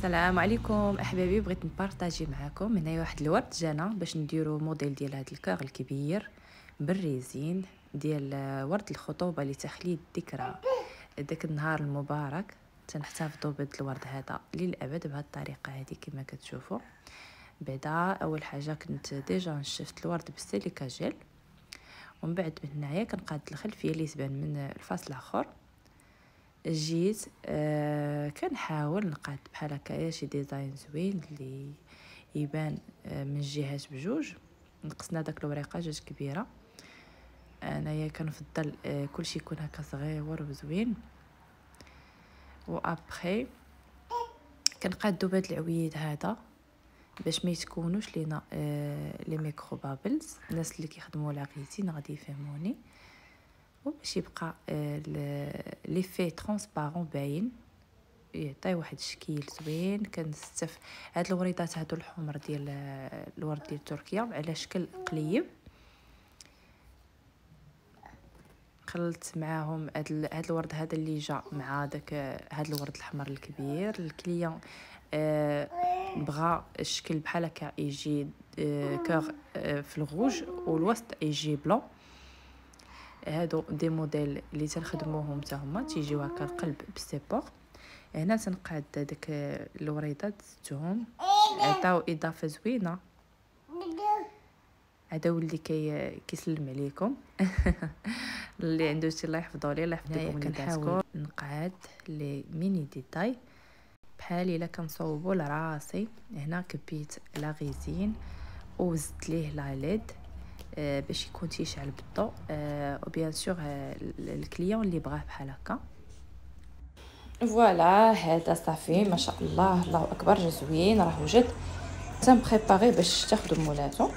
السلام عليكم احبابي، بغيت نبارطاجي معكم هنايا واحد الورد جانا باش نديرو موديل ديال هذا الكاغ الكبير بالريزين ديال ورد الخطوبه لتخليد ذكرى داك النهار المبارك. تنحتفظوا بهذا الورد هذا للابد بهذه الطريقه هذه كما كتشوفوا. بعدا اول حاجه كنت ديجا نشفت الورد بالسيليكا جيل، ومن بعد من هنايا كنقاد الخلفيه اللي تبان من الفاس الاخر. جيت كنحاول نقاد بحال هكايا شي ديزاين زوين اللي يبان من جهات بجوج. نقصنا داك الوريقه جات كبيره، انايا كنفضل كلشي يكون هكا صغير وزوين. وابخي كنقادو بهاد العويد هذا باش ما يتكونوش لينا لي ميكرو بابلز. الناس اللي كيخدموا لا غيتين غادي يفهموني، وباش يبقى ليفي ترونسبارون باين، يعطي واحد الشكل زوين. كنستف هاد الوريضات هادو الحمر ديال الورد ديال تركيا على شكل قليب، خلطت معاهم هاد الورد هذا اللي جا مع داك هاد الورد الاحمر الكبير. الكليان بغى الشكل بحال هكا يجي كوغ في الغوج والوسط يجي بلون. هادو دي موديل اللي تنخدموهم حتى هما تيجيو هكا القلب بالسيبور. هنا تنقاد داك الوريضات زدتهم عطاو اضافه زوينه. هذا ولي كيسلم عليكم اللي عنده شي الله يحفظه ليه الله يحفظكم. كنحاول نقاد لي ميني ديتاي بحال الا كنصوبوا لراسي. هنا كبيت لا غيزين وزدت ليه لا ليد باش يكون تيشعل بالضوء، وبيان سور الكليون اللي بغاه بحال هكا. فوالا هذا صافي ما شاء الله، الله اكبر، جا زوين راه وجد. تنبريباري باش تاخذوا مولاتو.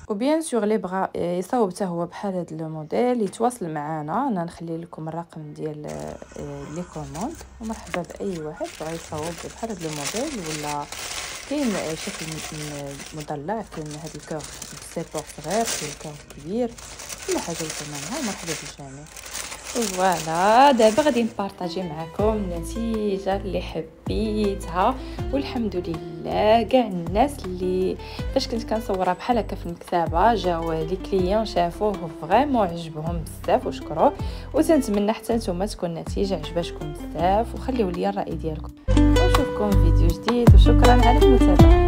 وبيان سور اللي بغى يصاوب حتى هو بحال هذا الموديل يتواصل معنا. انا نخلي لكم الرقم ديال لي كوموند، ومرحبا باي واحد بغى يصاوب بحال هذا الموديل، ولا كاين شكل مضلع، كاين هذا الكاغ سيبور صغير، كاين الكاغ كبير، كل حاجه تمامها. مرحبا بالجميع. فوالا دابا غادي نبارطاجي معكم النتيجه اللي حبيتها، والحمد لله كاع الناس اللي فاش كنت كنصورها بحال هكا في المكتبه جاو لي كليون شافوه فريمون عجبهم بزاف وشكروه. وتنتمنى حتى نتوما تكون النتيجه عجباتكم بزاف، وخليو لي الراي ديالكم. ونشوفكم فيديو جديد، وشكرا على المتابعه.